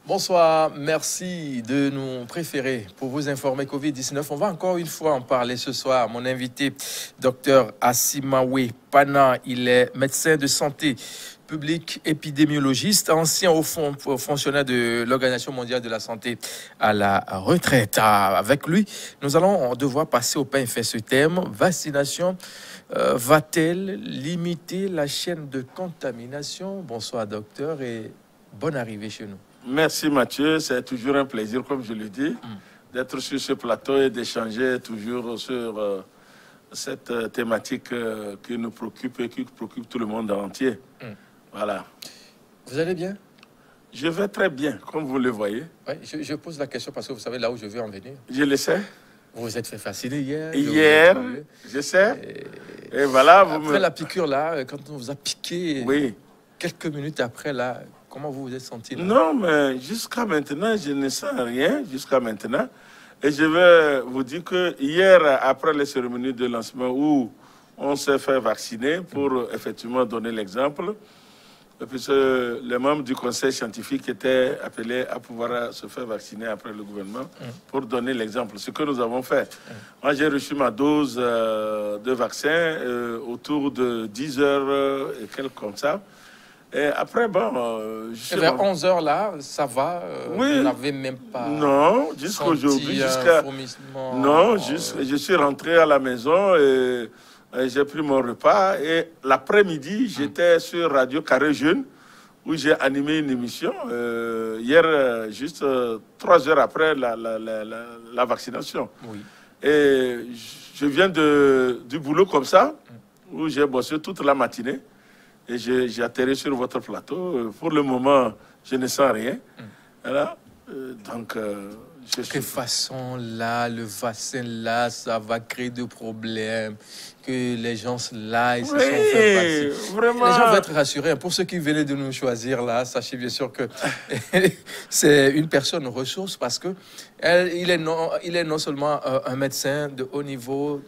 Bonsoir, merci de nous préférer pour vous informer Covid-19. On va encore une fois en parler ce soir. Mon invité, Dr Asimawe Pana, il est médecin de santé publique, épidémiologiste, ancien haut fonctionnaire de l'Organisation mondiale de la santé à la retraite. Avec lui, nous allons devoir passer au pain fait ce thème. Vaccination va-t-elle limiter la chaîne de contamination? Bonsoir docteur et bonne arrivée chez nous. Merci Mathieu, c'est toujours un plaisir, comme je le dis, d'être sur ce plateau et d'échanger toujours sur cette thématique qui nous préoccupe et qui préoccupe tout le monde entier. Voilà. Vous allez bien? Je vais très bien, comme vous le voyez. Ouais, je pose la question parce que vous savez là où je veux en venir. Je le sais. Vous vous êtes fait fasciner hier. Hier, je sais. Et voilà. Après la piqûre là, quand on vous a piqué, oui. Quelques minutes après là, comment vous vous êtes senti là? Non, mais jusqu'à maintenant, je ne sens rien, jusqu'à maintenant. Et je vais vous dire que hier, après les cérémonies de lancement où on s'est fait vacciner pour effectivement donner l'exemple, puisque les membres du conseil scientifique étaient appelés à pouvoir se faire vacciner après le gouvernement pour donner l'exemple, ce que nous avons fait. Moi, j'ai reçu ma dose de vaccin autour de 10 heures et quelques comme ça. Et après, bon... vers 11 heures là, ça va? Oui. Vous n'avez même pas... Non, jusqu'aujourd'hui, Non, je suis rentré à la maison et j'ai pris mon repas. Et l'après-midi, j'étais sur Radio Carré Jeune, où j'ai animé une émission. Hier, juste 3 heures après la vaccination. Oui. Et je viens du boulot comme ça, où j'ai bossé toute la matinée. Et j'ai atterri sur votre plateau. Pour le moment, je ne sens rien. Voilà. Donc, de quelle façon, là, le vaccin, là, ça va créer des problèmes, que les gens, là, ils se sont fait vacciner. Vraiment. Les gens vont être rassurés. Pour ceux qui venaient de nous choisir, là, sachez bien sûr que c'est une personne ressource parce que il est non seulement un médecin de haut niveau,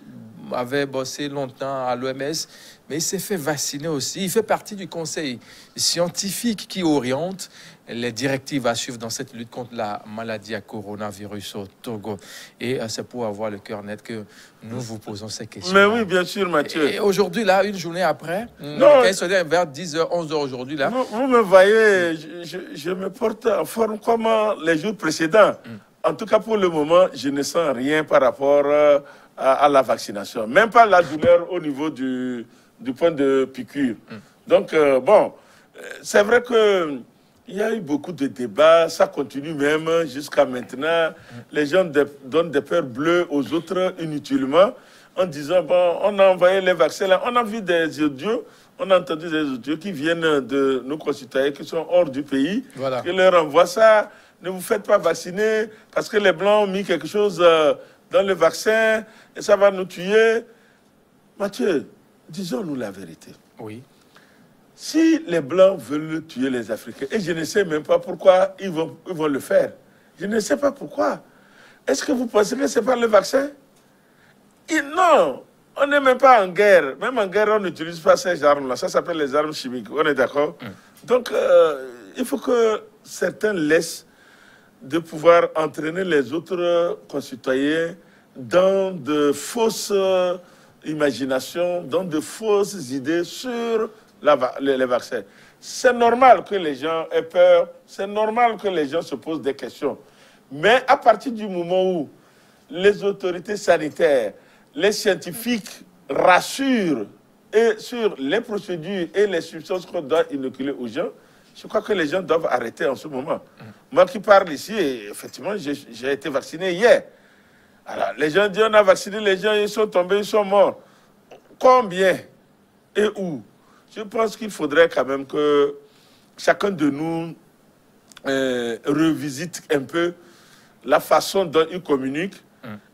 avait bossé longtemps à l'OMS, mais il s'est fait vacciner aussi. Il fait partie du conseil scientifique qui oriente les directives à suivre dans cette lutte contre la maladie à coronavirus au Togo. Et c'est pour avoir le cœur net que nous vous posons ces questions. Mais oui, bien sûr, Mathieu. Et aujourd'hui, là, une journée après, vers 10h, 11h aujourd'hui, là... Vous me voyez, je me porte en forme comme les jours précédents. En tout cas, pour le moment, je ne sens rien par rapport à la vaccination. Même pas la douleur au niveau du point de piqûre. Donc, bon, c'est vrai que il y a eu beaucoup de débats, ça continue même jusqu'à maintenant. Les gens donnent des peurs bleues aux autres inutilement en disant, bon, on a envoyé les vaccins là. On a vu des audios, on a entendu des audios qui viennent de nos concitoyens qui sont hors du pays, qui leur envoient ça. Ne vous faites pas vacciner parce que les Blancs ont mis quelque chose dans le vaccin et ça va nous tuer. Mathieu, disons-nous la vérité. Oui. Si les Blancs veulent tuer les Africains, et je ne sais même pas pourquoi ils vont le faire. Je ne sais pas pourquoi. Est-ce que vous pensez que c'est par le vaccin? Non, on n'est même pas en guerre. Même en guerre, on n'utilise pas ces armes-là. Ça s'appelle les armes chimiques. On est d'accord? Donc, il faut que certains laissent de pouvoir entraîner les autres concitoyens dans de fausses imaginations, dans de fausses idées sur les vaccins. C'est normal que les gens aient peur, c'est normal que les gens se posent des questions. Mais à partir du moment où les autorités sanitaires, les scientifiques rassurent sur les procédures et les substances qu'on doit inoculer aux gens, je crois que les gens doivent arrêter en ce moment. Moi qui parle ici, effectivement, j'ai été vacciné hier. Alors, les gens disent on a vacciné les gens, ils sont tombés, ils sont morts. Combien et où? Je pense qu'il faudrait quand même que chacun de nous revisite un peu la façon dont il communique,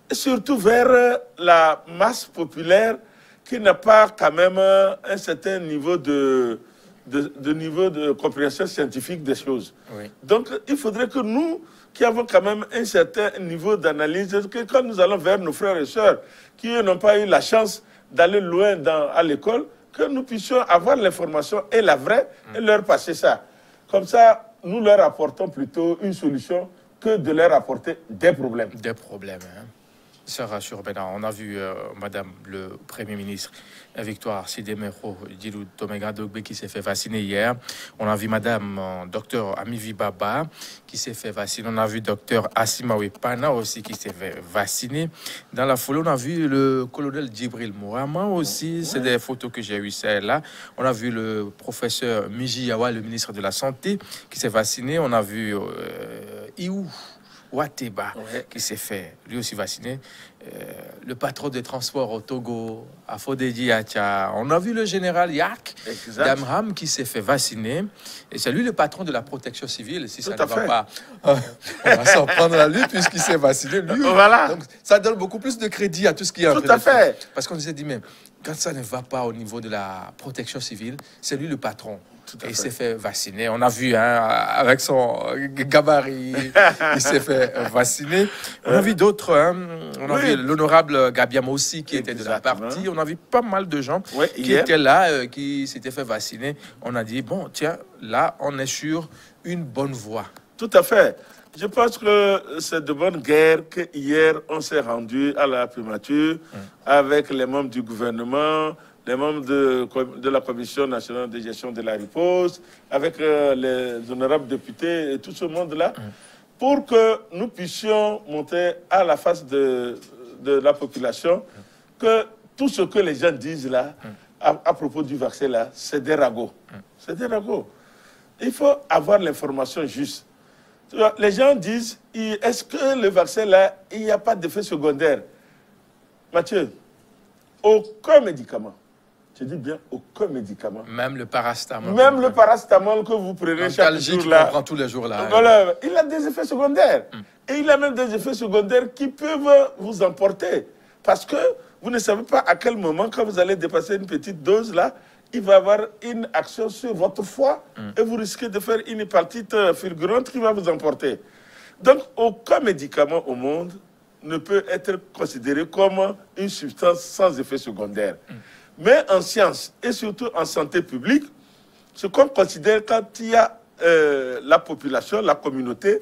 et surtout vers la masse populaire qui n'a pas quand même un certain niveau de compréhension scientifique des choses. Oui. Donc, il faudrait que nous, qui avons quand même un certain niveau d'analyse, que quand nous allons vers nos frères et sœurs qui n'ont pas eu la chance d'aller loin à l'école, que nous puissions avoir l'information et la vraie et leur passer ça. Comme ça, nous leur apportons plutôt une solution que de leur apporter des problèmes. Des problèmes, hein. Ça rassure maintenant. On a vu Madame le Premier ministre Victoire Sidemero Djilou Tomega Dogbe qui s'est fait vacciner hier. On a vu Madame Docteur Amivi Baba qui s'est fait vacciner. On a vu Docteur Asimawe Pana aussi qui s'est fait vacciner. Dans la foulée, on a vu le colonel Djibril Mourama aussi. C'est des photos que j'ai eues celles-là. On a vu le professeur Miji Yawa, le ministre de la Santé, qui s'est vacciné. On a vu Iou Wateba, qui s'est fait lui aussi vacciner. Le patron des transports au Togo, Afodéji Acha. On a vu le général Yak Damram qui s'est fait vacciner. Et c'est lui le patron de la protection civile. Si ça ne va pas, on va s'en prendre à lui puisqu'il s'est vacciné. Lui, voilà. Donc, ça donne beaucoup plus de crédit à tout ce qui est en train de faire. Tout à fait. Parce qu'on s'est dit, même, quand ça ne va pas au niveau de la protection civile, c'est lui le patron. Et il s'est fait vacciner. On a vu, hein, avec son gabarit, il s'est fait vacciner. On a vu d'autres. Hein. On a vu l'honorable Gabiam aussi qui était de la partie. On a vu pas mal de gens qui étaient là, qui s'étaient fait vacciner. On a dit, bon, tiens, là, on est sur une bonne voie. Tout à fait. Je pense que c'est de bonne guerre qu'hier, on s'est rendu à la primature avec les membres du gouvernement, les membres de la Commission nationale de gestion de la riposte, avec les honorables députés et tout ce monde-là, pour que nous puissions monter à la face de la population que tout ce que les gens disent là, à propos du vaccin là, c'est des ragots. C'est des ragots. Il faut avoir l'information juste. Les gens disent, est-ce que le vaccin là, il n'y a pas d'effet secondaire? Mathieu, aucun médicament. Je dis bien aucun médicament. Même le paracétamol. Même le paracétamol que vous prenez chaque jour là. Prend tous les jours là. Voilà, il a des effets secondaires. Et il a même des effets secondaires qui peuvent vous emporter. Parce que vous ne savez pas à quel moment, quand vous allez dépasser une petite dose là, il va y avoir une action sur votre foie et vous risquez de faire une hépatite fulgurante qui va vous emporter. Donc, aucun médicament au monde ne peut être considéré comme une substance sans effet secondaire. Mais en science et surtout en santé publique, ce qu'on considère quand il y a la population, la communauté,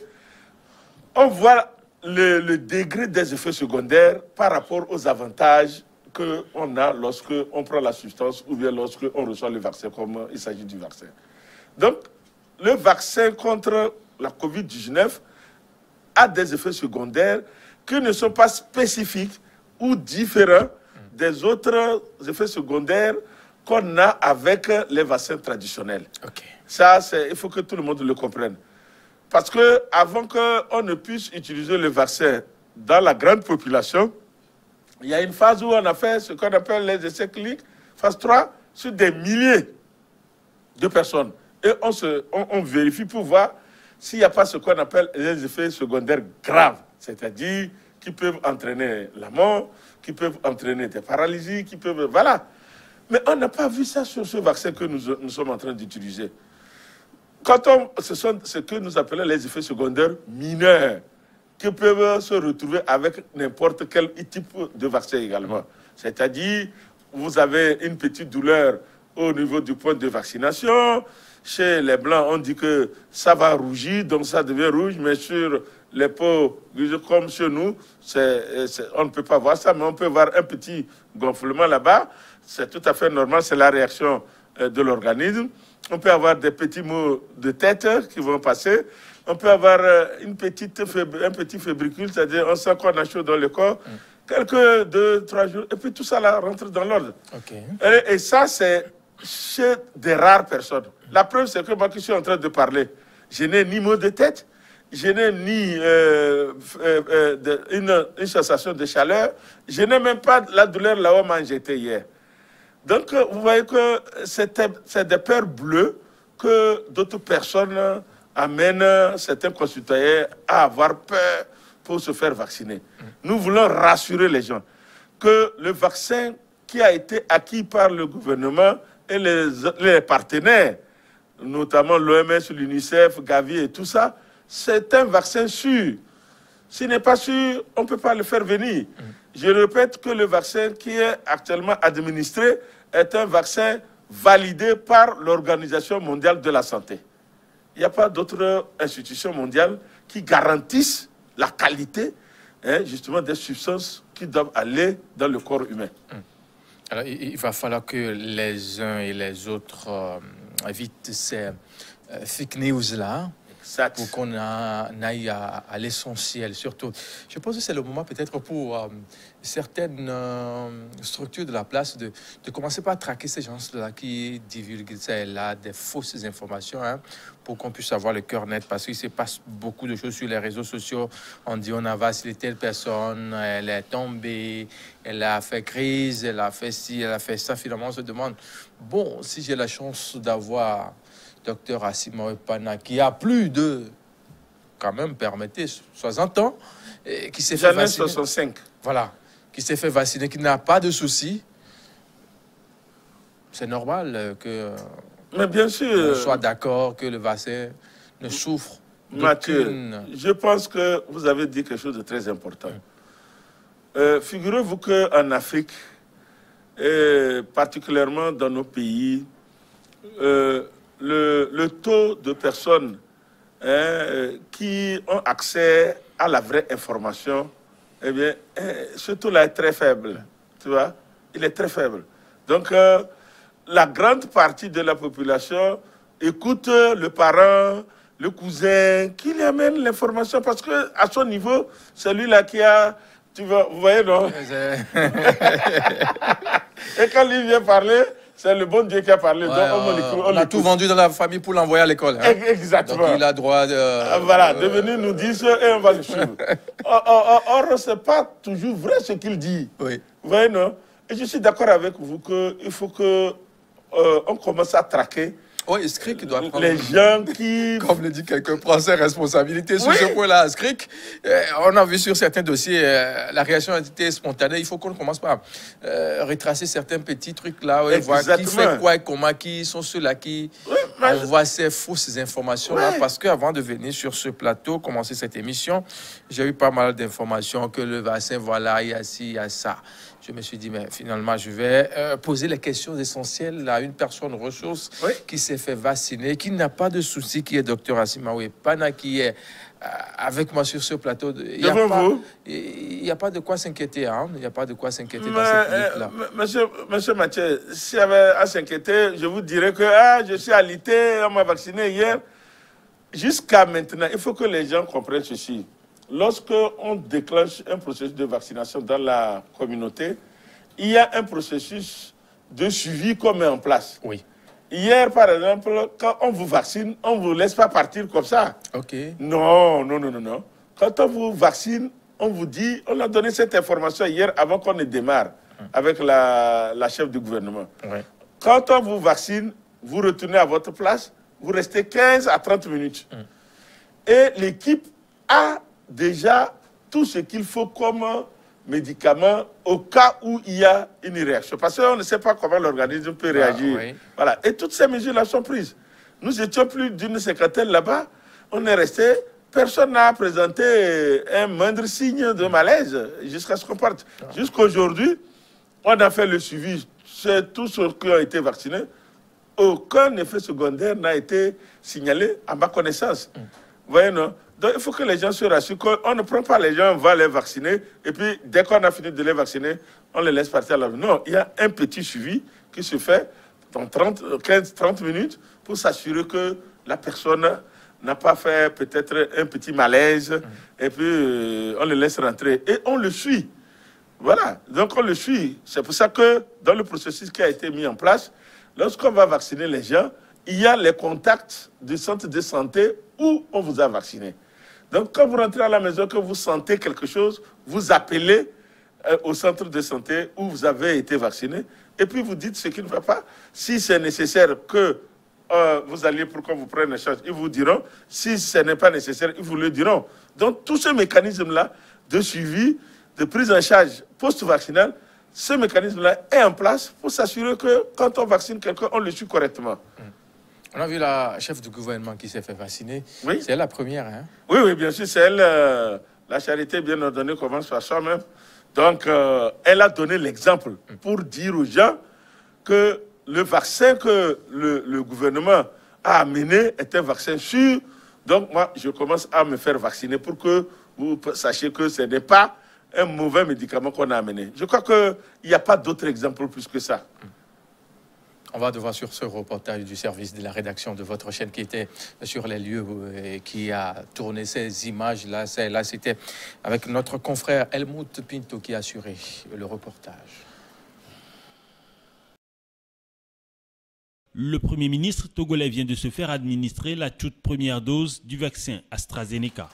on voit le degré des effets secondaires par rapport aux avantages qu'on a lorsqu'on prend la substance ou bien lorsqu'on reçoit le vaccin, comme il s'agit du vaccin. Donc, le vaccin contre la COVID-19 a des effets secondaires qui ne sont pas spécifiques ou différents des autres effets secondaires qu'on a avec les vaccins traditionnels. Ça, il faut que tout le monde le comprenne. Parce qu'avant qu'on ne puisse utiliser le vaccin dans la grande population, il y a une phase où on a fait ce qu'on appelle les essais cliniques, phase 3, sur des milliers de personnes. Et on vérifie pour voir s'il n'y a pas ce qu'on appelle les effets secondaires graves, c'est-à-dire qui peuvent entraîner la mort, qui peuvent entraîner des paralysies, qui peuvent... Voilà. Mais on n'a pas vu ça sur ce vaccin que nous sommes en train d'utiliser. Ce sont ce que nous appelons les effets secondaires mineurs, qui peuvent se retrouver avec n'importe quel type de vaccin également. C'est-à-dire, vous avez une petite douleur au niveau du point de vaccination. Chez les Blancs, on dit que ça va rougir, donc ça devient rouge, mais sur les peaux, comme chez nous, on ne peut pas voir ça, mais on peut voir un petit gonflement là-bas. C'est tout à fait normal, c'est la réaction de l'organisme. On peut avoir des petits maux de tête qui vont passer. On peut avoir un petit fébricule, c'est-à-dire on sent qu'on a chaud dans le corps, quelques 2-3 jours, et puis tout ça là rentre dans l'ordre. Et ça, c'est chez des rares personnes. La preuve, c'est que moi qui suis en train de parler, je n'ai ni maux de tête, je n'ai ni une sensation de chaleur, je n'ai même pas la douleur là où on m'a injecté hier. Donc, vous voyez que c'est des peurs bleues que d'autres personnes amènent certains concitoyens à avoir peur pour se faire vacciner. Nous voulons rassurer les gens que le vaccin qui a été acquis par le gouvernement et les partenaires, notamment l'OMS, l'UNICEF, Gavi et tout ça, c'est un vaccin sûr. S'il n'est pas sûr, on ne peut pas le faire venir. Je répète que le vaccin qui est actuellement administré est un vaccin validé par l'Organisation mondiale de la santé. Il Il n'y a pas d'autres institutions mondiales qui garantissent la qualité, hein, justement, des substances qui doivent aller dans le corps humain. Alors, il va falloir que les uns et les autres évitent ces fake news-là. Pour qu'on aille à l'essentiel, surtout. Je pense que c'est le moment peut-être pour certaines structures de la place de commencer par traquer ces gens-là qui divulguent là des fausses informations, hein, pour qu'on puisse avoir le cœur net, parce qu'il se passe beaucoup de choses sur les réseaux sociaux. On dit on a vacillé telle personne, elle est tombée, elle a fait crise, elle a fait ci, elle a fait ça. Finalement, on se demande, bon, si j'ai la chance d'avoir Docteur Assima Pana, qui a plus de, quand même, permettez, 60 ans, et qui s'est fait vacciner. 65. Voilà, qui s'est fait vacciner, qui n'a pas de soucis. C'est normal que mais bien sûr, on soit d'accord que le vaccin ne souffre Mathieu, je pense que vous avez dit quelque chose de très important. Figurez-vous qu'en Afrique, et particulièrement dans nos pays, le taux de personnes, hein, qui ont accès à la vraie information, eh bien, ce taux-là est très faible. Tu vois, il est très faible. Donc, la grande partie de la population écoute le parent, le cousin, qui lui amène l'information, parce que à son niveau, celui-là qui a, tu vois, vous voyez, non? Et quand lui vient parler, c'est le bon Dieu qui a parlé. Ouais, donc on a tout vendu dans la famille pour l'envoyer à l'école. Hein? Exactement. Donc il a droit de... voilà, de venir nous dire ça et on va le suivre. Or, ce n'est pas toujours vrai ce qu'il dit. Oui. Vous voyez, non? Et je suis d'accord avec vous qu'il faut que on commence à traquer. Oui, Scrick doit prendre... Les gens qui... Comme le dit quelqu'un, prend ses responsabilités sur ce point-là. Scrick, on a vu sur certains dossiers, la réaction a été spontanée. Il faut qu'on commence par retracer certains petits trucs-là, voir qui fait quoi et comment, qui sont ceux-là qui envoient ces fausses informations-là. Parce qu'avant de venir sur ce plateau, commencer cette émission, j'ai eu pas mal d'informations que le vaccin, voilà, il y a ci, il y a ça. Je me suis dit, mais finalement, je vais poser les questions essentielles à une personne ressource qui s'est fait vacciner, qui n'a pas de souci, qui est docteur Assima Pana, qui est avec moi sur ce plateau. Il n'y a pas de quoi s'inquiéter. Hein? Il n'y a pas de quoi s'inquiéter dans cette clinique-là. Monsieur Mathieu, s'il y avait à s'inquiéter, je vous dirais que je suis alité, on m'a vacciné hier. Jusqu'à maintenant, il faut que les gens comprennent ceci. Lorsqu'on déclenche un processus de vaccination dans la communauté, il y a un processus de suivi qu'on met en place. Oui. Hier, par exemple, quand on vous vaccine, on ne vous laisse pas partir comme ça. OK. Non. Quand on vous vaccine, on vous dit, on a donné cette information hier avant qu'on ne démarre avec la chef du gouvernement. Ouais. Quand on vous vaccine, vous retournez à votre place, vous restez 15 à 30 minutes. Et l'équipe a déjà tout ce qu'il faut comme médicament au cas où il y a une réaction. Parce qu'on ne sait pas comment l'organisme peut réagir. Oui. Voilà. Et toutes ces mesures-là sont prises. Nous étions plus d'une cinquantaine là-bas. On est resté. Personne n'a présenté un moindre signe de malaise jusqu'à ce qu'on parte. Jusqu'à aujourd'hui, on a fait le suivi. C'est tous ceux qui ont été vaccinés. Aucun effet secondaire n'a été signalé à ma connaissance. Vous voyez, non? Donc, il faut que les gens se rassurent qu'on ne prend pas les gens, on va les vacciner, et puis, dès qu'on a fini de les vacciner, on les laisse partir à la vie. Non, il y a un petit suivi qui se fait dans 15-30 minutes pour s'assurer que la personne n'a pas fait peut-être un petit malaise, et puis on le laisse rentrer. Et on le suit. Voilà, donc on le suit. C'est pour ça que dans le processus qui a été mis en place, lorsqu'on va vacciner les gens, il y a les contacts du centre de santé où on vous a vacciné. Donc, quand vous rentrez à la maison, que vous sentez quelque chose, vous appelez au centre de santé où vous avez été vacciné, et puis vous dites ce qui ne va pas. Si c'est nécessaire que vous alliez pour qu'on vous prenne en charge, ils vous diront. Si ce n'est pas nécessaire, ils vous le diront. Donc, tout ce mécanisme-là de suivi, de prise en charge post-vaccinale, ce mécanisme-là est en place pour s'assurer que quand on vaccine quelqu'un, on le suit correctement. On a vu la chef du gouvernement qui s'est fait vacciner. Oui. C'est la première, hein? Oui, bien sûr, c'est elle. La charité bien ordonnée commence par soi-même. Donc, elle a donné l'exemple pour dire aux gens que le vaccin que le gouvernement a amené est un vaccin sûr. Donc moi, je commence à me faire vacciner pour que vous sachiez que ce n'est pas un mauvais médicament qu'on a amené. Je crois qu'il n'y a pas d'autre exemple plus que ça. On va devoir sur ce reportage du service de la rédaction de votre chaîne qui était sur les lieux et qui a tourné ces images-là. Là, c'était avec notre confrère Helmut Pinto qui a assuré le reportage. Le Premier ministre togolais vient de se faire administrer la toute première dose du vaccin AstraZeneca.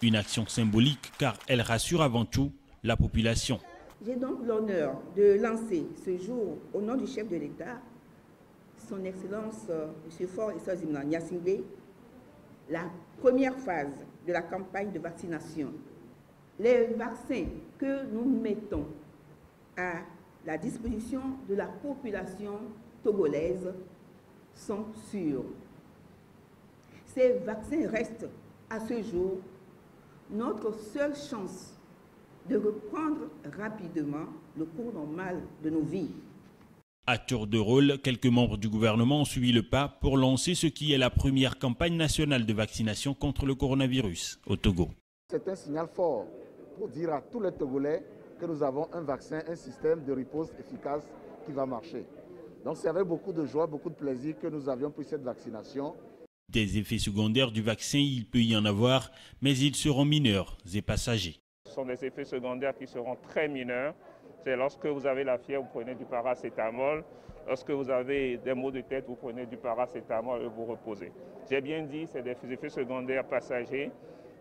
Une action symbolique car elle rassure avant tout la population. J'ai donc l'honneur de lancer ce jour, au nom du chef de l'État, Son Excellence M. Faure Issa-Zimna Gnassingbé, la première phase de la campagne de vaccination. Les vaccins que nous mettons à la disposition de la population togolaise sont sûrs. Ces vaccins restent à ce jour notre seule chance de reprendre rapidement le cours normal de nos vies. À tour de rôle, quelques membres du gouvernement ont suivi le pas pour lancer ce qui est la première campagne nationale de vaccination contre le coronavirus au Togo. C'est un signal fort pour dire à tous les Togolais que nous avons un vaccin, un système de riposte efficace qui va marcher. Donc c'est avec beaucoup de joie, beaucoup de plaisir que nous avions pris cette vaccination. Des effets secondaires du vaccin, il peut y en avoir, mais ils seront mineurs et passagers. Ce sont des effets secondaires qui seront très mineurs. C'est lorsque vous avez la fièvre, vous prenez du paracétamol. Lorsque vous avez des maux de tête, vous prenez du paracétamol et vous reposez. J'ai bien dit, c'est des effets secondaires passagers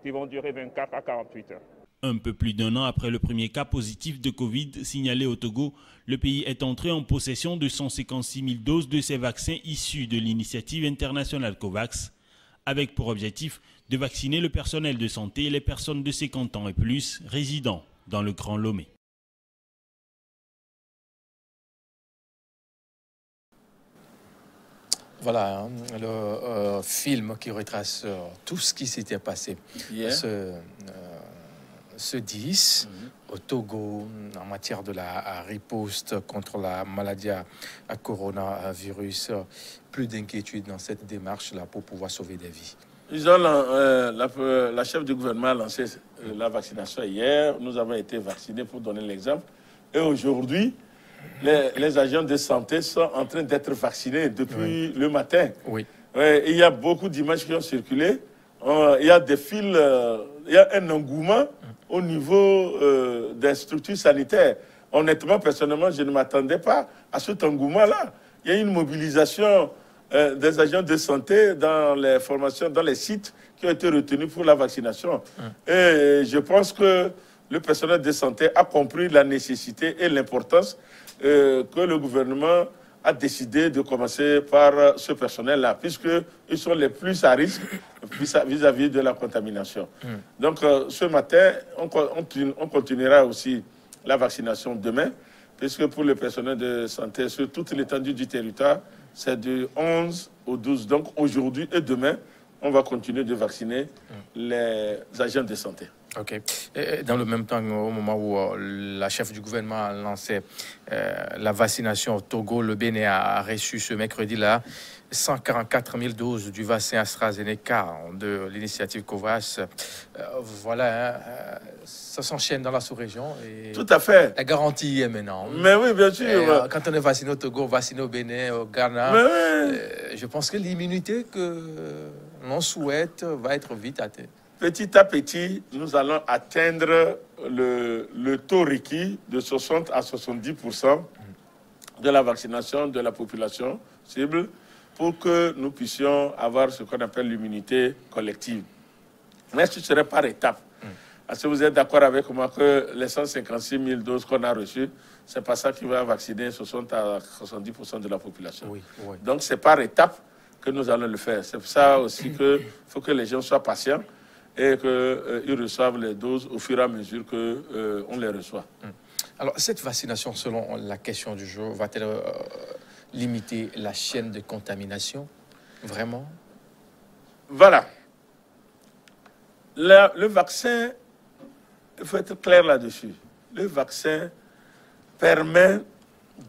qui vont durer 24 à 48 heures. Un peu plus d'un an après le premier cas positif de Covid signalé au Togo, le pays est entré en possession de 156 000 doses de ces vaccins issus de l'initiative internationale COVAX, avec pour objectif de vacciner le personnel de santé et les personnes de 50 ans et plus résidant dans le Grand Lomé. Voilà le film qui retrace tout ce qui s'était passé ce 10 au Togo en matière de la riposte contre la maladie à coronavirus. Plus d'inquiétude dans cette démarche-là pour pouvoir sauver des vies. La chef du gouvernement a lancé la vaccination hier. Nous avons été vaccinés pour donner l'exemple. Et aujourd'hui, les agents de santé sont en train d'être vaccinés depuis le matin. Oui. Il y a beaucoup d'images qui ont circulé. Il y a des fils, il y a un engouement au niveau des structures sanitaires. Honnêtement, personnellement, je ne m'attendais pas à cet engouement-là. Il y a une mobilisation des agents de santé dans les formations, dans les sites qui ont été retenus pour la vaccination. Et je pense que le personnel de santé a compris la nécessité et l'importance que le gouvernement a décidé de commencer par ce personnel-là, puisqu'ils sont les plus à risque vis-à-vis de la contamination. Donc, ce matin, on continuera aussi la vaccination demain, puisque pour le personnel de santé, sur toute l'étendue du territoire, c'est du 11 au 12. Donc, aujourd'hui et demain, on va continuer de vacciner les agents de santé. OK. Et dans le même temps, au moment où la chef du gouvernement a lancé la vaccination au Togo, le Bénin a reçu ce mercredi-là 144 000 doses du vaccin AstraZeneca de l'initiative COVAX. Ça s'enchaîne dans la sous-région. Tout à fait. La garantie est maintenant. Mais oui, bien sûr. Quand on est vacciné au Togo, vacciné au Bénin, au Ghana, je pense que l'immunité que l'on souhaite va être vite atteinte. Petit à petit, nous allons atteindre le taux requis de 60 à 70% de la vaccination de la population cible pour que nous puissions avoir ce qu'on appelle l'immunité collective. Mais ce serait par étapes. Est-ce que vous êtes d'accord avec moi que les 156 000 doses qu'on a reçues, c'est pas ça qui va vacciner 60 à 70% de la population. Oui. Donc c'est par étapes que nous allons le faire. C'est pour ça aussi qu'il faut que les gens soient patients et qu'ils reçoivent les doses au fur et à mesure qu'on les reçoit. Alors, cette vaccination, selon la question du jour, va-t-elle limiter la chaîne de contamination? Vraiment? Voilà. Le vaccin, il faut être clair là-dessus. Le vaccin permet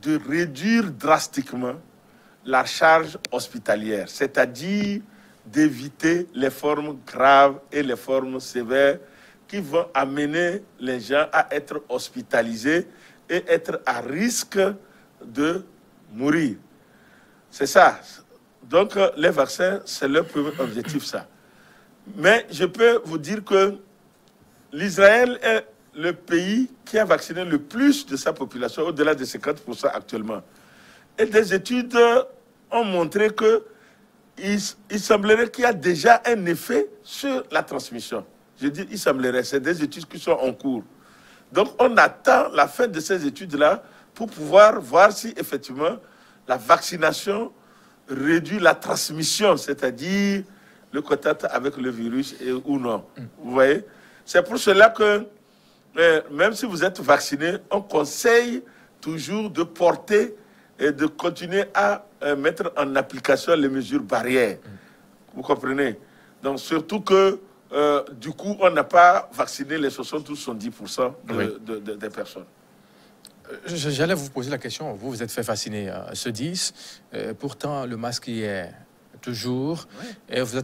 de réduire drastiquement la charge hospitalière, c'est-à-dire d'éviter les formes graves et les formes sévères qui vont amener les gens à être hospitalisés et être à risque de mourir. C'est ça. Donc, les vaccins, c'est leur premier objectif, ça. Mais je peux vous dire que l'Israël est le pays qui a vacciné le plus de sa population, au-delà de 50% actuellement. Et des études ont montré qu'il semblerait qu'il y a déjà un effet sur la transmission. Je dis il semblerait, c'est des études qui sont en cours. Donc on attend la fin de ces études-là pour pouvoir voir si effectivement la vaccination réduit la transmission, c'est-à-dire le contact avec le virus ou non. Vous voyez? C'est pour cela que même si vous êtes vacciné, on conseille toujours de porter et de continuer à mettre en application les mesures barrières. Vous comprenez? Donc surtout que du coup, on n'a pas vacciné les 70% des personnes. J'allais vous poser la question. Vous êtes fait vacciner ce 10. Pourtant, le masque y est toujours. Ouais. Et vous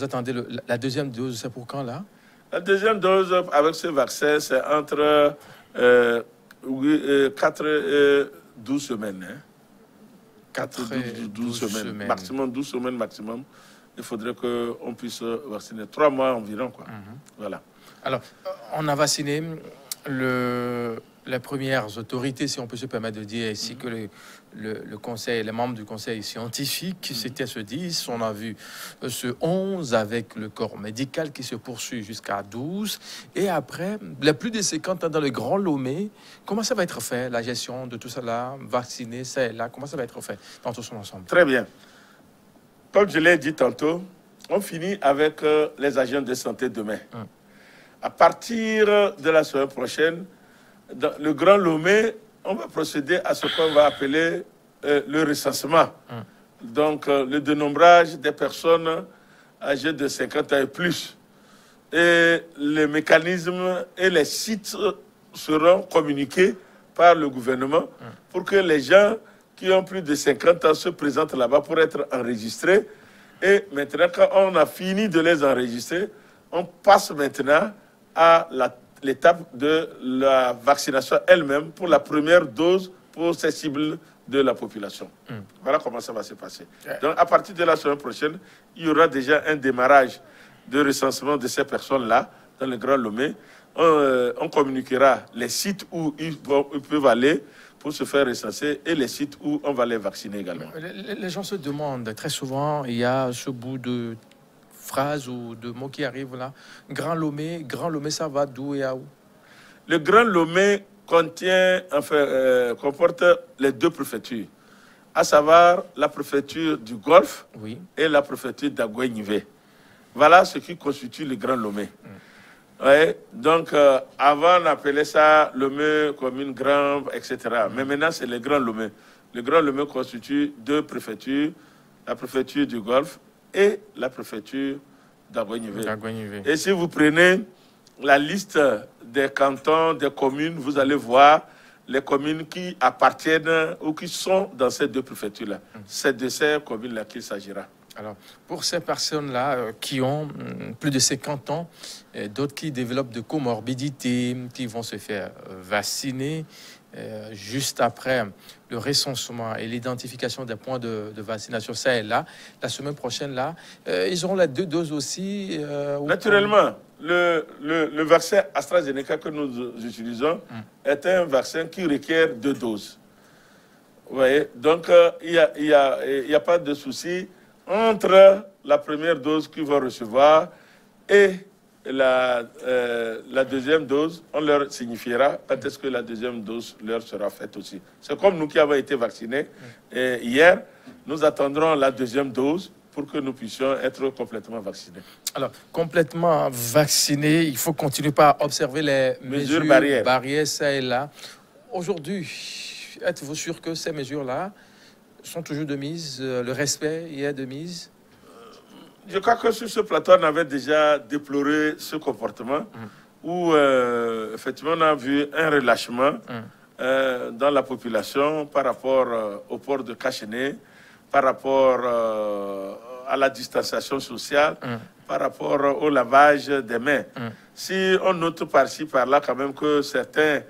attendez la deuxième dose. C'est pour quand, là? La deuxième dose avec ce vaccin, c'est entre 4 et 12 semaines. Hein. 12 semaines. Maximum 12 semaines maximum. Il faudrait qu'on puisse vacciner 3 mois environ, quoi. Voilà. Alors, on a vacciné les premières autorités, si on peut se permettre de dire ici, que le conseil, les membres du conseil scientifique, c'était ce 10. On a vu ce 11 avec le corps médical qui se poursuit jusqu'à 12. Et après, les plus de 50 ans dans le Grand Lomé, comment ça va être fait, la gestion de tout cela, vacciner, ça et là, comment ça va être fait dans tout son ensemble? Très bien. Comme je l'ai dit tantôt, on finit avec les agents de santé demain. À partir de la semaine prochaine, dans le Grand Lomé, on va procéder à ce qu'on va appeler le recensement. Donc, le dénombrage des personnes âgées de 50 ans et plus. Et les mécanismes et les sites seront communiqués par le gouvernement pour que les gens qui ont plus de 50 ans se présentent là-bas pour être enregistrés. Et maintenant, quand on a fini de les enregistrer, on passe maintenant à l'étape de la vaccination elle-même pour la première dose pour ces cibles de la population. Voilà comment ça va se passer. Donc, à partir de la semaine prochaine, il y aura déjà un démarrage de recensement de ces personnes-là dans le Grand Lomé. On communiquera les sites où ils peuvent aller pour se faire recenser et les sites où on va les vacciner également. Les gens se demandent très souvent, il y a ce bout de phrase ou de mots qui arrivent là. Grand Lomé, ça va d'où et à où? Le Grand Lomé comporte les 2 préfectures, à savoir la préfecture du Golfe et la préfecture d'Aguenivé. Voilà ce qui constitue le Grand Lomé. Ouais, donc, avant, on appelait ça Lomé, commune grande, etc. Mais maintenant, c'est le Grand Lomé. Le Grand Lomé constitue 2 préfectures, la préfecture du Golfe et la préfecture d'Aguenivé. Et si vous prenez la liste des cantons, des communes, vous allez voir les communes qui appartiennent ou qui sont dans ces 2 préfectures-là. C'est de ces communes-là qu'il s'agira. Alors, pour ces personnes-là qui ont plus de 50 ans, d'autres qui développent de comorbidités, qui vont se faire vacciner juste après le recensement et l'identification des points de vaccination, ça et là, la semaine prochaine, là, ils auront les 2 doses aussi. Naturellement, le vaccin AstraZeneca que nous utilisons est un vaccin qui requiert 2 doses. Vous voyez? Donc, il y a pas de souci entre la première dose qu'ils vont recevoir et la deuxième dose. On leur signifiera quand est-ce que la deuxième dose leur sera faite aussi. C'est comme nous qui avons été vaccinés hier, nous attendrons la deuxième dose pour que nous puissions être complètement vaccinés. Alors, complètement vaccinés, il faut continuer par observer les mesures barrières, ça et là. Aujourd'hui, êtes-vous sûr que ces mesures-là sont toujours de mise, le respect y est de mise? Je crois que sur ce plateau, on avait déjà déploré ce comportement où, effectivement, on a vu un relâchement dans la population par rapport au port de Cachené, par rapport à la distanciation sociale, par rapport au lavage des mains. Si on note par-ci, par-là, quand même que certains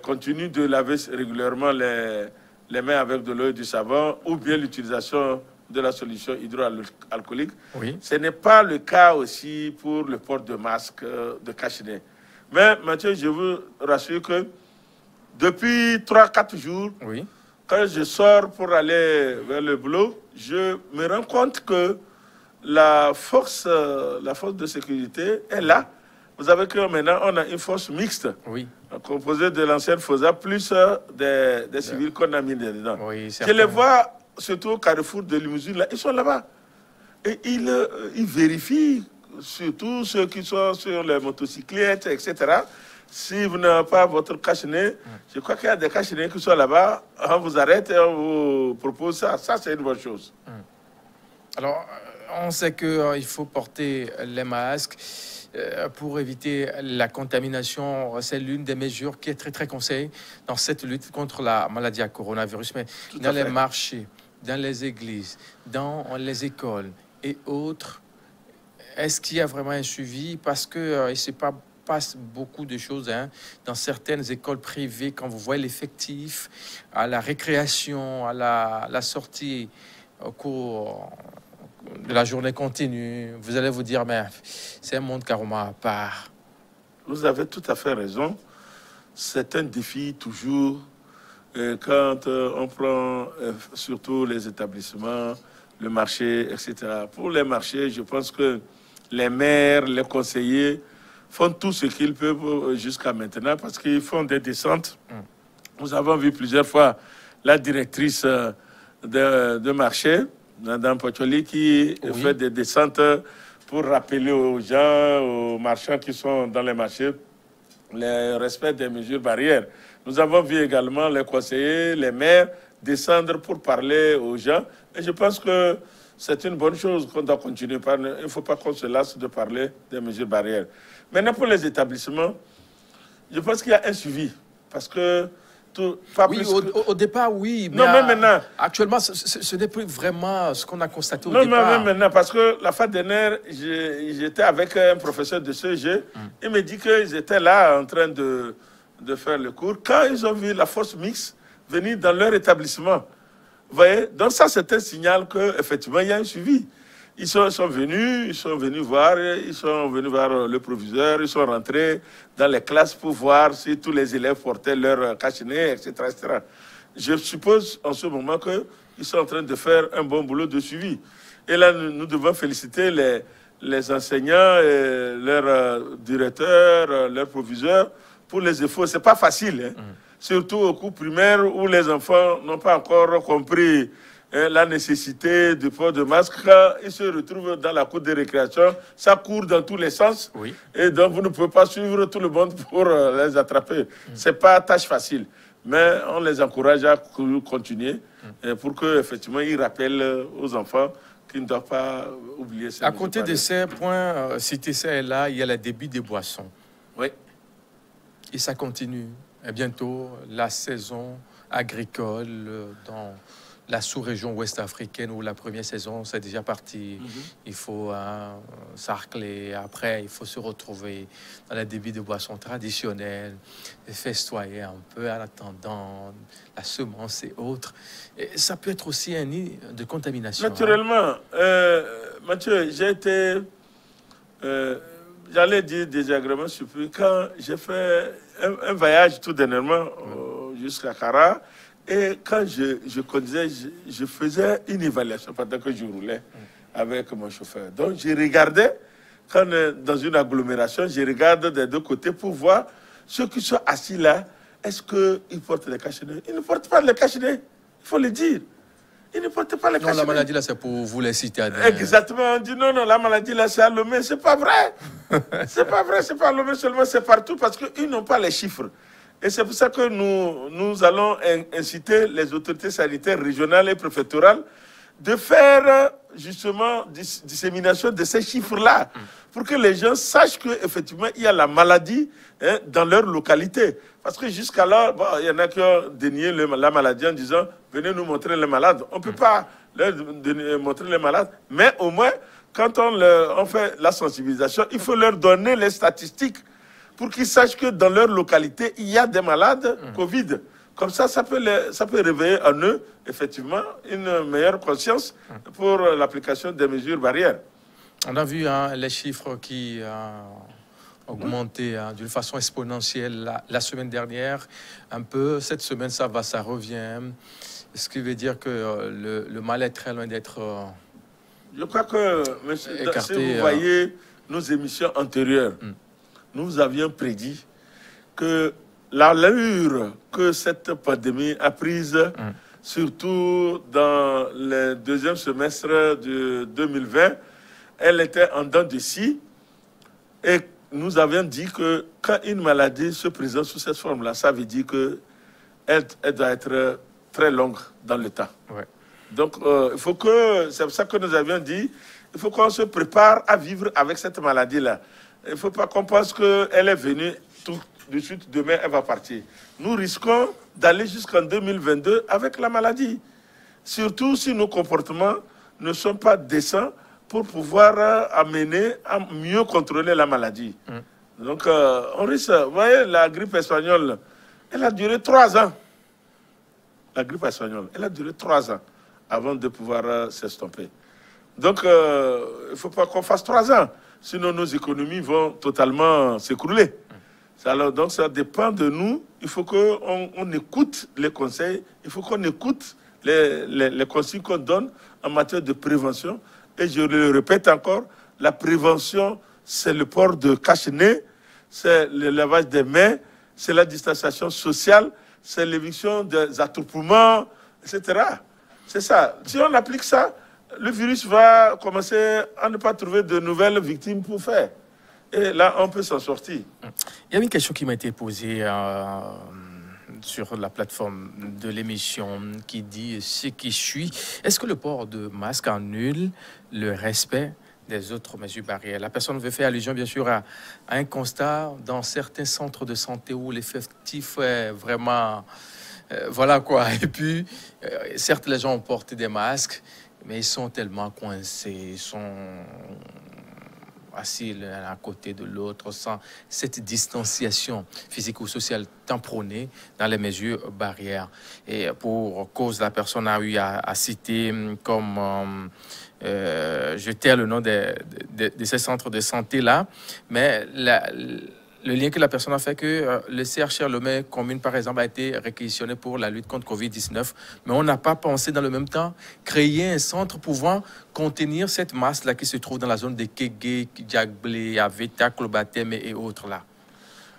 continuent de laver régulièrement les mains avec de l'eau et du savon, ou bien l'utilisation de la solution hydroalcoolique, ce n'est pas le cas aussi pour le port de masque, de cache-nez. Mais Mathieu, je veux rassurer que depuis 3-4 jours, quand je sors pour aller vers le boulot, je me rends compte que la force de sécurité est là. Vous savez que maintenant, on a une force mixte, composée de l'ancienne FOSA, plus des civils qu'on a mis dedans. Je les vois, surtout au carrefour de Limousine, là, ils sont là-bas. Et ils vérifient, surtout ceux qui sont sur les motocyclettes, etc. Si vous n'avez pas votre cache-nez, je crois qu'il y a des cache-nez qui sont là-bas, on vous arrête et on vous propose ça. Ça, c'est une bonne chose. Alors, on sait qu'il faut porter les masques pour éviter la contamination. C'est l'une des mesures qui est très, très conseillée dans cette lutte contre la maladie à coronavirus. Mais dans les marchés, dans les églises, dans les écoles et autres, est-ce qu'il y a vraiment un suivi? Parce que il ne passe beaucoup de choses dans certaines écoles privées. Quand vous voyez l'effectif, à la récréation, à la sortie au cours de la journée continue, vous allez vous dire, mais c'est un monde carrément à part. Vous avez tout à fait raison. C'est un défi toujours quand on prend surtout les établissements, le marché, etc. Pour les marchés, je pense que les maires, les conseillers font tout ce qu'ils peuvent jusqu'à maintenant parce qu'ils font des descentes. Nous avons vu plusieurs fois la directrice de marché, Mme Pocholi, qui fait des descentes pour rappeler aux gens, aux marchands qui sont dans les marchés, le respect des mesures barrières. Nous avons vu également les conseillers, les maires descendre pour parler aux gens. Et je pense que c'est une bonne chose qu'on doit continuer. Il ne faut pas qu'on se lasse de parler des mesures barrières. Maintenant, pour les établissements, je pense qu'il y a un suivi. Parce que au départ, oui. Mais non, mais maintenant. Actuellement, ce n'est plus vraiment ce qu'on a constaté au départ. Non, mais maintenant, parce que la fois dernière, j'étais avec un professeur de CEG. Il me dit qu'ils étaient là en train de faire le cours. Quand ils ont vu la force mixte venir dans leur établissement, vous voyez, donc ça, c'est un signal qu'effectivement, il y a un suivi. Ils sont venus voir le proviseur, ils sont rentrés dans les classes pour voir si tous les élèves portaient leur cache-nez, etc., etc. Je suppose en ce moment qu'ils sont en train de faire un bon boulot de suivi. Et là, nous devons féliciter les enseignants, leurs directeurs, leurs proviseurs pour les efforts. Ce n'est pas facile, surtout au cours primaire où les enfants n'ont pas encore compris la nécessité du port de masque. Quand ils se retrouvent dans la cour de récréation, ça court dans tous les sens. Et donc, vous ne pouvez pas suivre tout le monde pour les attraper. Ce n'est pas tâche facile. Mais on les encourage à continuer pour qu'effectivement, ils rappellent aux enfants qu'ils ne doivent pas oublier ces À côté de ces points cités ça et là, il y a le débit des boissons. Et ça continue. Et bientôt, la saison agricole dans la sous-région ouest-africaine où la première saison, c'est déjà parti. Il faut s'arcler. Après, il faut se retrouver dans les débits de boissons traditionnelles, festoyer un peu en attendant la semence et autres. Et ça peut être aussi un nid de contamination. Naturellement. Mathieu, j'ai été... j'allais dire désagréablement surpris quand j'ai fait un voyage tout dernièrement jusqu'à Kara. Et quand je conduisais, je faisais une évaluation pendant que je roulais avec mon chauffeur. Donc, je regardais, quand dans une agglomération, je regarde des deux côtés pour voir ceux qui sont assis là, est-ce qu'ils portent les cache-nez? Ils ne portent pas les cache-nez, il faut le dire. Ils ne portent pas les cache-nez. Non, la maladie là, c'est pour vous les citadins. Exactement, on dit non, la maladie là, c'est à Lomé. C'est pas vrai. C'est pas vrai, c'est pas à Lomé seulement, c'est partout parce qu'ils n'ont pas les chiffres. Et c'est pour ça que nous allons inciter les autorités sanitaires régionales et préfectorales de faire justement dissémination de ces chiffres-là pour que les gens sachent qu'effectivement, il y a la maladie dans leur localité. Parce que jusqu'alors, il y en a qui ont dénié la maladie en disant « Venez nous montrer les malades ». On ne peut pas montrer les malades. Mais au moins, quand on fait la sensibilisation, il faut leur donner les statistiques pour qu'ils sachent que dans leur localité, il y a des malades Covid. Comme ça, ça peut réveiller en eux, effectivement, une meilleure conscience pour l'application des mesures barrières. On a vu les chiffres qui ont augmenté d'une façon exponentielle la semaine dernière. Un peu, cette semaine, ça revient. Ce qui veut dire que le mal est très loin d'être Je crois que, monsieur, écarté, si vous voyez nos émissions antérieures, nous avions prédit que l'allure que cette pandémie a prise, surtout dans le deuxième semestre de 2020, elle était en dents de scie. Et nous avions dit que quand une maladie se présente sous cette forme-là, ça veut dire qu'elle doit être très longue dans le temps. Ouais. Donc, c'est pour ça que nous avions dit, il faut qu'on se prépare à vivre avec cette maladie-là. Il ne faut pas qu'on pense qu'elle est venue tout de suite, demain, elle va partir. Nous risquons d'aller jusqu'en 2022 avec la maladie. Surtout si nos comportements ne sont pas décents pour pouvoir amener à mieux contrôler la maladie. Donc, on risque... Vous voyez, la grippe espagnole, elle a duré 3 ans. La grippe espagnole, elle a duré 3 ans avant de pouvoir s'estomper. Donc, il ne faut pas qu'on fasse 3 ans. Sinon, nos économies vont totalement s'écrouler. Alors, donc, ça dépend de nous. Il faut qu'on écoute les conseils. Il faut qu'on écoute les consignes qu'on donne en matière de prévention. Et je le répète encore, la prévention, c'est le port de cache-nez, c'est le lavage des mains, c'est la distanciation sociale, c'est l'éviction des attroupements, etc. C'est ça. Si on applique ça, le virus va commencer à ne pas trouver de nouvelles victimes pour faire. Et là, on peut s'en sortir. Il y a une question qui m'a été posée sur la plateforme de l'émission qui dit ce qui suit. Est-ce que le port de masque annule le respect des autres mesures barrières? La personne veut faire allusion, bien sûr, à un constat dans certains centres de santé où l'effectif est vraiment... voilà quoi. Et puis, certes, les gens ont porté des masques, mais ils sont tellement coincés, ils sont assis l'un à côté de l'autre sans cette distanciation physique ou sociale tant prônée dans les mesures barrières. Et pour cause, la personne a eu à citer comme... je tais le nom de ces centres de santé-là, mais le lien que la personne a fait que le CHR Lomé commune, par exemple, a été réquisitionné pour la lutte contre Covid-19, mais on n'a pas pensé dans le même temps créer un centre pouvant contenir cette masse-là qui se trouve dans la zone de Kégué, Djagblé, Aveta, Klobatem et autres là.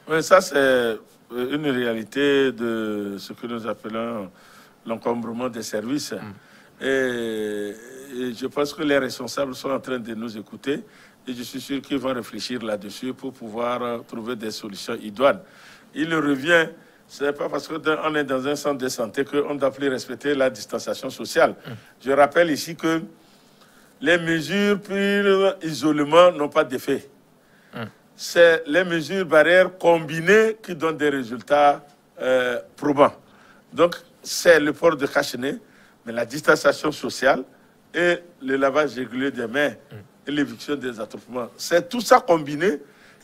Oui, ça c'est une réalité de ce que nous appelons l'encombrement des services. Et je pense que les responsables sont en train de nous écouter. Et je suis sûr qu'ils vont réfléchir là-dessus pour pouvoir trouver des solutions idoines. Il revient, ce n'est pas parce qu'on est dans un centre de santé qu'on ne doit plus respecter la distanciation sociale. Je rappelle ici que les mesures pur isolement n'ont pas d'effet. C'est les mesures barrières combinées qui donnent des résultats probants. Donc, c'est le port de cache-nez, mais la distanciation sociale et le lavage régulier des mains et l'éviction des attroupements. C'est tout ça combiné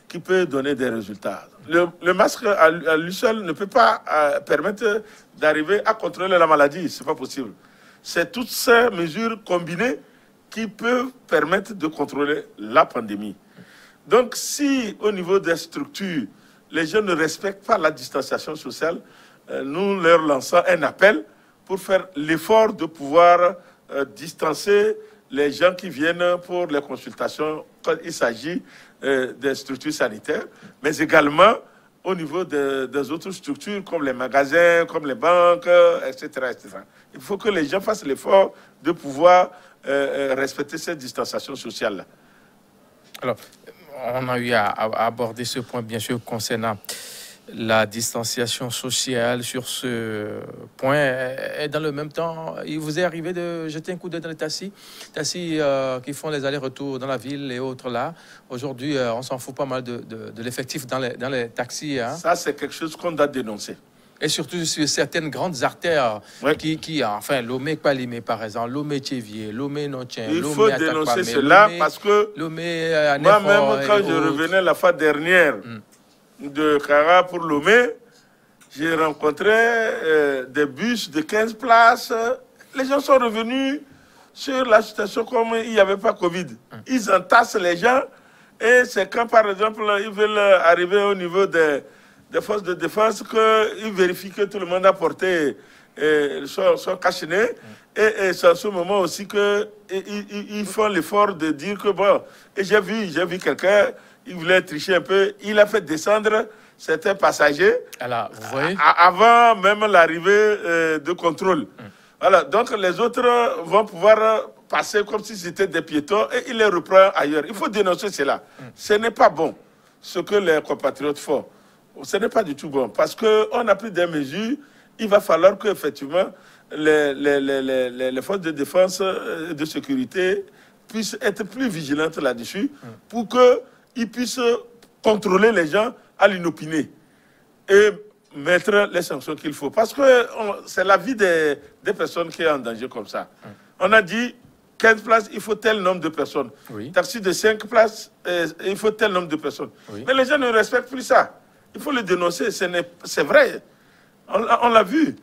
qui peut donner des résultats. Le masque à lui seul ne peut pas permettre d'arriver à contrôler la maladie. Ce n'est pas possible. C'est toutes ces mesures combinées qui peuvent permettre de contrôler la pandémie. Donc, si au niveau des structures, les gens ne respectent pas la distanciation sociale, nous leur lançons un appel pour faire l'effort de pouvoir distancer les gens qui viennent pour les consultations quand il s'agit des structures sanitaires, mais également au niveau des autres structures comme les magasins, comme les banques, etc., etc. Il faut que les gens fassent l'effort de pouvoir respecter cette distanciation sociale-là. Alors, on a eu à aborder ce point, bien sûr, concernant la distanciation sociale. Sur ce point, et dans le même temps, il vous est arrivé de jeter un coup d'œil dans les taxis qui font les allers-retours dans la ville et autres là. Aujourd'hui, on s'en fout pas mal de l'effectif dans les taxis. Hein. Ça, c'est quelque chose qu'on doit dénoncer. Et surtout sur certaines grandes artères qui enfin, Lomé-Palimé, par exemple, Lomé-Tchévier, Lomé-Notien, il faut dénoncer cela parce que moi-même, quand je revenais la fois dernière de Kara pour Lomé, j'ai rencontré des bus de 15 places. Les gens sont revenus sur la station comme il n'y avait pas Covid. Ils entassent les gens et c'est quand, par exemple, ils veulent arriver au niveau des forces de défense qu'ils vérifient que tout le monde a porté son cache-nez. Et c'est à ce moment aussi qu'ils font l'effort de dire que, bon, et j'ai vu quelqu'un, il voulait tricher un peu, il a fait descendre certains passagers avant même l'arrivée de contrôle. Voilà, donc les autres vont pouvoir passer comme si c'était des piétons et il les reprend ailleurs. Il faut dénoncer cela. Ce n'est pas bon, ce que les compatriotes font. Ce n'est pas du tout bon, parce qu'on a pris des mesures. Il va falloir qu'effectivement, les forces de défense et de sécurité puissent être plus vigilantes là-dessus pour qu'ils puissent contrôler les gens à l'inopiné et mettre les sanctions qu'il faut. Parce que c'est la vie des personnes qui est en danger comme ça. On a dit 15 places, il faut tel nombre de personnes. Taxi de 5 places, il faut tel nombre de personnes. Mais les gens ne respectent plus ça. Il faut le dénoncer, c'est vrai. On l'a vu.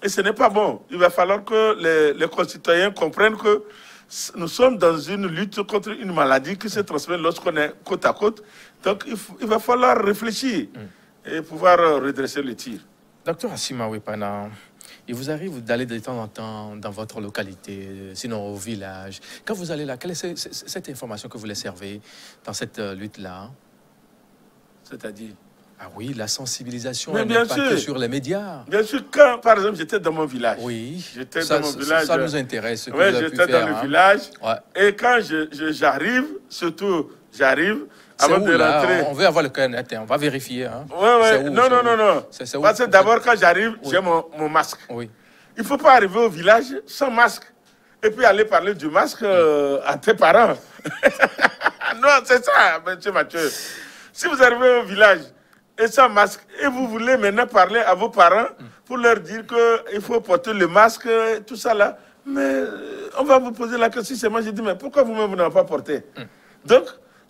Et ce n'est pas bon. Il va falloir que les concitoyens comprennent que nous sommes dans une lutte contre une maladie qui se transmet lorsqu'on est côte à côte. Donc il va falloir réfléchir et pouvoir redresser le tir. Docteur Assimawe Pana, il vous arrive d'aller de temps en temps dans votre localité, sinon au village. Quand vous allez là, quelle est cette information que vous les servez dans cette lutte-là? C'est-à-dire? Ah oui, la sensibilisation, elle n'est pas que sur les médias. Bien sûr, quand, par exemple, j'étais dans mon village. Oui, j'étais dans mon village. Ça nous intéresse. Oui, j'étais dans le village. Et quand j'arrive, surtout, j'arrive, avant de rentrer... On veut avoir le cœur net, on va vérifier. Hein. Oui. Non. Parce que d'abord, quand j'arrive, j'ai mon masque. Oui. Il ne faut pas arriver au village sans masque. Et puis aller parler du masque à tes parents. Non, c'est ça, M. Mathieu. Si vous arrivez au village et sans masque, et vous voulez maintenant parler à vos parents pour leur dire qu'il faut porter le masque, tout ça là, mais on va vous poser la question. C'est moi, j'ai dit, mais pourquoi vous-même vous n'avez pas porté? Donc,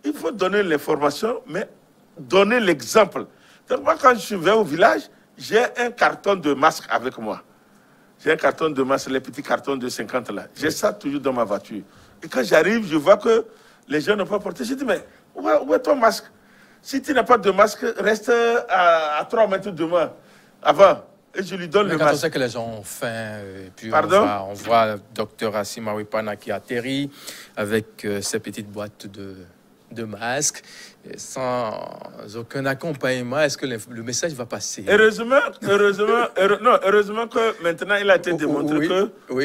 il faut donner l'information, mais donner l'exemple. Donc moi, quand je vais au village, j'ai un carton de masque avec moi. J'ai un carton de masque, les petits cartons de 50 là. J'ai ça toujours dans ma voiture. Et quand j'arrive, je vois que les gens n'ont pas porté. Je dis, mais où est ton masque? Si tu n'as pas de masque, reste à 3 mètres de moi avant. Et je lui donne le masque. Quand on sait que les gens ont faim, et puis Pardon? on voit le docteur Assimawe Pana qui atterrit avec ses petites boîtes de masques, sans aucun accompagnement. Est-ce que le message va passer? Heureusement que maintenant il a été démontré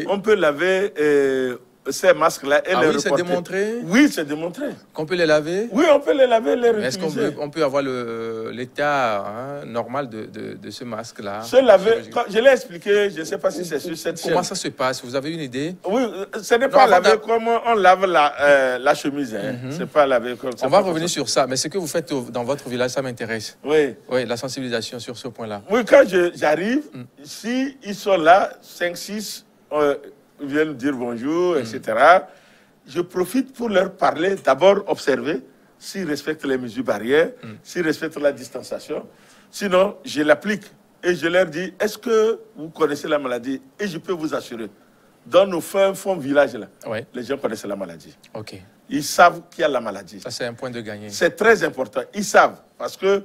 qu'on peut laver ces masques-là et les reporter. C'est démontré? Oui, c'est démontré. Qu'on peut les laver? Oui, on peut les laver et les réutiliser. Est-ce qu'on peut avoir l'état normal de ce masque-là? Se laver, je l'ai expliqué, je ne sais pas si c'est sur cette chaîne. Comment ça se passe? Vous avez une idée? Oui, ce n'est pas laver comme on lave la chemise. C'est pas laver comme ça. On va revenir sur ça, mais ce que vous faites dans votre village, ça m'intéresse. Oui. Oui, la sensibilisation sur ce point-là. Oui, quand j'arrive, si ils sont là, 5, 6... viennent dire bonjour, etc. Je profite pour leur parler, d'abord observer s'ils respectent les mesures barrières, s'ils respectent la distanciation. Sinon, je l'applique et je leur dis, est-ce que vous connaissez la maladie? Et je peux vous assurer, dans nos fonds villages, là, les gens connaissent la maladie. Ils savent qu'il y a la maladie. Ça, c'est un point de gagner. C'est très important. Ils savent, parce que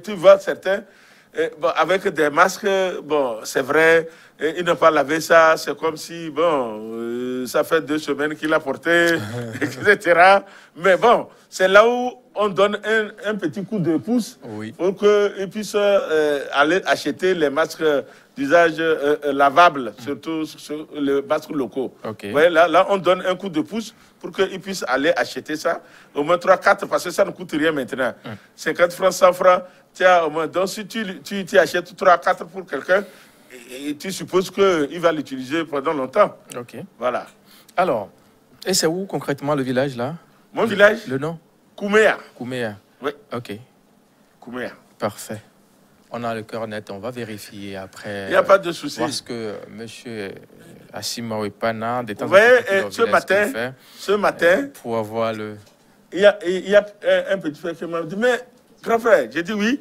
tu vois certains, avec des masques, bon, c'est vrai, ils n'ont pas lavé ça, c'est comme si, bon, ça fait 2 semaines qu'il a porté, etc. Mais bon, c'est là où on donne un petit coup de pouce pour qu'ils puissent aller acheter les masques d'usage lavable, surtout sur les masques locaux. Ouais, là, on donne un coup de pouce pour qu'ils puissent aller acheter ça, au moins 3-4, parce que ça ne coûte rien maintenant. 50 francs, 100 francs, tiens, au moins. Donc, si tu achètes 3-4 pour quelqu'un, et tu supposes qu'il va l'utiliser pendant longtemps. Voilà. Alors, et c'est où concrètement le village là? Mon village? Le nom? Kouméa. Kouméa. Oui. Ok. Kouméa. Parfait. On a le cœur net, on va vérifier après. Il n'y a pas de souci. Voir ce que M. Assima Ouepana, des temps vous voyez, ce matin, pour avoir le... Il y a un petit frère qui m'a dit, mais grand frère, j'ai dit oui.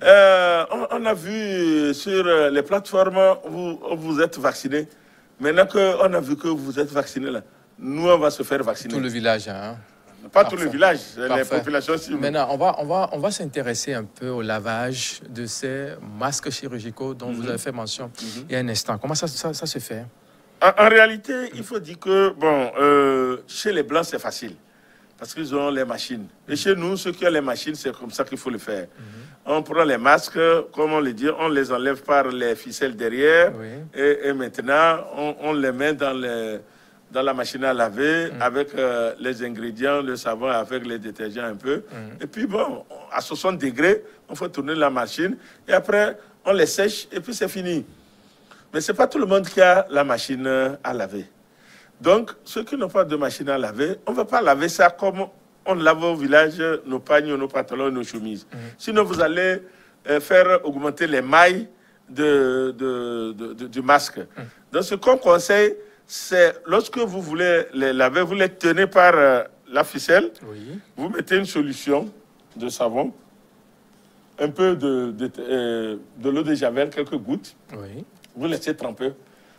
On a vu sur les plateformes, vous êtes vaccinés. Maintenant qu'on a vu que vous êtes vaccinés là, nous on va se faire vacciner. Tout le village, hein? Pas tout le village, les populations cibles. Maintenant, on va s'intéresser un peu au lavage de ces masques chirurgicaux dont vous avez fait mention il y a un instant. Comment ça se fait? En réalité, il faut dire que bon, chez les Blancs, c'est facile. Parce qu'ils ont les machines. Et chez nous, ceux qui ont les machines, c'est comme ça qu'il faut le faire. On prend les masques, comme on le dit, on les enlève par les ficelles derrière. Et maintenant, on les met dans la machine à laver avec les ingrédients, le savon, avec les détergents un peu. Et puis bon, à 60 degrés, on fait tourner la machine. Et après, on les sèche et puis c'est fini. Mais ce n'est pas tout le monde qui a la machine à laver. Donc, ceux qui n'ont pas de machine à laver, on ne va pas laver ça comme on lave au village nos pagnes, nos pantalons, nos chemises. Sinon, vous allez faire augmenter les mailles du masque. Donc, ce qu'on conseille, c'est lorsque vous voulez les laver, vous les tenez par la ficelle, vous mettez une solution de savon, un peu de l'eau de javel, quelques gouttes, vous laissez tremper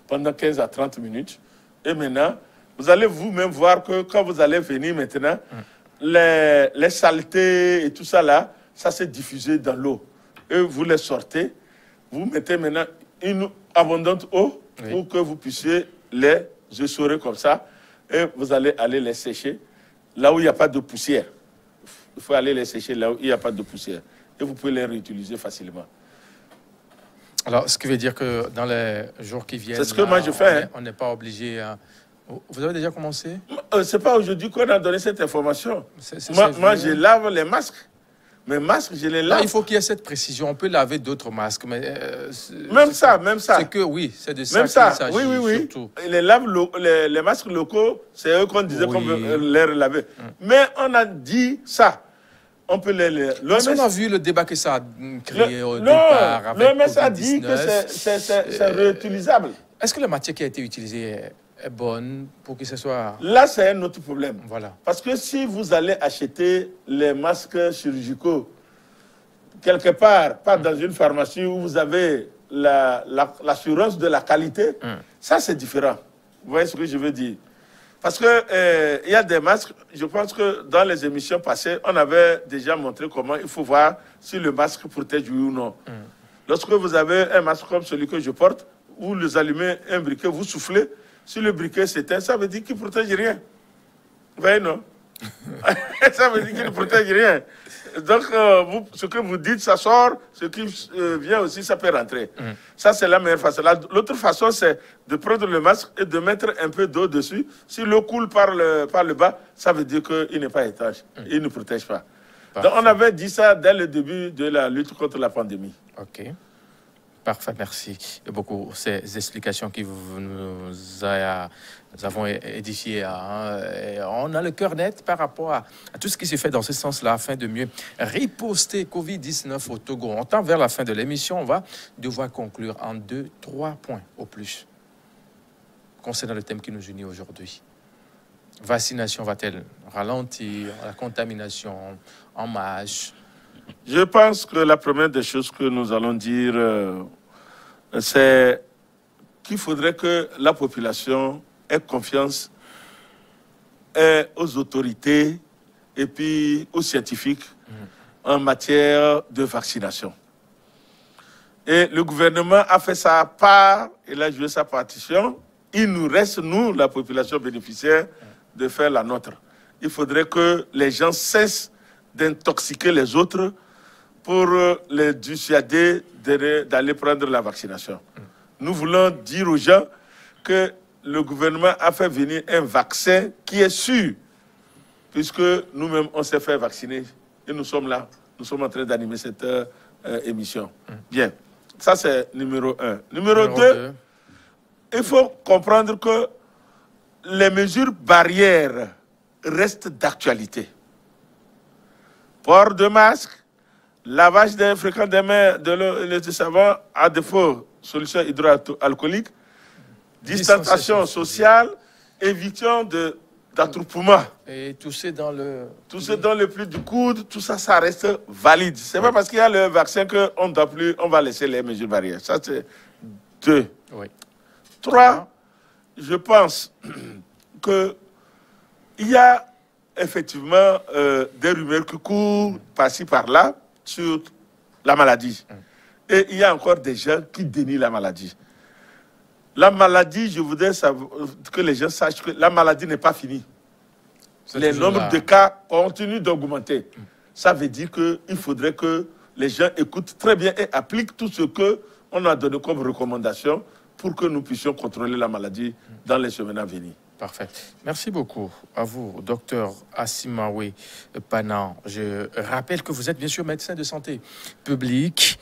pendant 15 à 30 minutes. Et maintenant, vous allez vous-même voir que quand vous allez venir maintenant, les saletés et tout ça là, ça s'est diffusé dans l'eau. Et vous les sortez, vous mettez maintenant une abondante eau pour que vous puissiez les essorer comme ça. Et vous allez aller les sécher là où il n'y a pas de poussière. Il faut aller les sécher là où il n'y a pas de poussière. Et vous pouvez les réutiliser facilement. Alors, ce qui veut dire que dans les jours qui viennent, c'est ce que moi je fais. On n'est pas obligé à... Vous avez déjà commencé? Ce n'est pas aujourd'hui qu'on a donné cette information. Moi, je lave les masques. Mes masques, je les lave. Là, il faut qu'il y ait cette précision. On peut laver d'autres masques. Mais, même ça. C'est que oui, c'est de ça qu'il s'agit. Oui. Surtout. Les masques locaux, c'est eux qu'on disait qu'on veut les laver. Mais on a dit ça. On peut on a vu le débat que ça a créé au départ avec l'OMS a dit que c'est réutilisable. Est-ce que la matière qui a été utilisée est bonne pour que ce soit... Là, c'est un autre problème. Voilà. Parce que si vous allez acheter les masques chirurgicaux quelque part, pas dans une pharmacie où vous avez l'assurance de la qualité, ça c'est différent. Vous voyez ce que je veux dire? Parce que y a des masques, je pense que dans les émissions passées, on avait déjà montré comment il faut voir si le masque protège oui ou non. Lorsque vous avez un masque comme celui que je porte, vous les allumez un briquet, vous soufflez, si le briquet s'éteint, ça veut dire qu'il ne protège rien. Vous voyez, non? Ça veut dire qu'il ne protège rien. Donc, ce que vous dites, ça sort, ce qui vient aussi, ça peut rentrer. Ça, c'est la meilleure façon. L'autre façon, c'est de prendre le masque et de mettre un peu d'eau dessus. Si l'eau coule par le bas, ça veut dire qu'il n'est pas étanche. Il ne protège pas. Parfait. Donc, on avait dit ça dès le début de la lutte contre la pandémie. OK. Parfait, merci beaucoup. Ces explications que nous avons édifiées. On a le cœur net par rapport à tout ce qui s'est fait dans ce sens-là afin de mieux riposter Covid-19 au Togo. On tend vers la fin de l'émission. On va devoir conclure en 2-3 points au plus concernant le thème qui nous unit aujourd'hui. Vaccination va-t-elle ralentir la contamination en masse? Je pense que la première des choses que nous allons dire, c'est qu'il faudrait que la population ait confiance aux autorités et puis aux scientifiques en matière de vaccination. Et le gouvernement a fait sa part, il a joué sa partition. Il nous reste, nous, la population bénéficiaire, de faire la nôtre. Il faudrait que les gens cessent d'intoxiquer les autres pour les dissuader d'aller prendre la vaccination. Nous voulons dire aux gens que le gouvernement a fait venir un vaccin qui est sûr, puisque nous-mêmes, on s'est fait vacciner et nous sommes là. Nous sommes en train d'animer cette émission. Bien, ça c'est numéro 1. Numéro 2, il faut comprendre que les mesures barrières restent d'actualité. Port de masque, lavage fréquent des mains, de l'eau et de savon, à défaut, solution hydroalcoolique, distanciation sociale, éviction d'attroupement. Et tousser dans le... Tousser dans le pli du coude, tout ça, ça reste valide. C'est pas parce qu'il y a le vaccin qu'on doit plus, on va laisser les mesures barrières. Ça, c'est 2. Oui. 3, je pense que il y a effectivement des rumeurs qui courent par-ci, par-là sur la maladie. Et il y a encore des gens qui dénient la maladie. La maladie, je voudrais que les gens sachent que la maladie n'est pas finie. Les nombres de cas continuent d'augmenter. Ça veut dire qu'il faudrait que les gens écoutent très bien et appliquent tout ce qu'on a donné comme recommandation pour que nous puissions contrôler la maladie dans les semaines à venir. Parfait. Merci beaucoup à vous, docteur Asimawe Panan. Je rappelle que vous êtes bien sûr médecin de santé publique,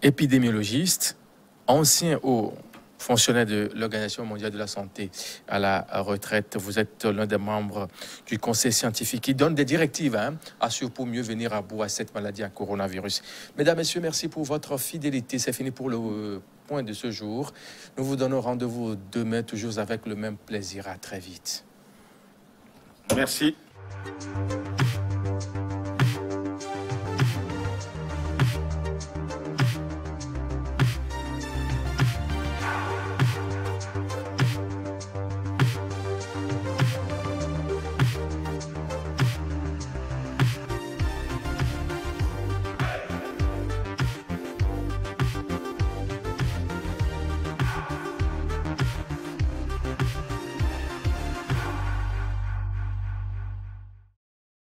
épidémiologiste, ancien haut fonctionnaire de l'Organisation mondiale de la santé à la retraite. Vous êtes l'un des membres du conseil scientifique qui donne des directives pour mieux venir à bout à cette maladie à coronavirus. Mesdames, Messieurs, merci pour votre fidélité. C'est fini pour le point de ce jour. Nous vous donnons rendez-vous demain, toujours avec le même plaisir. À très vite. Merci.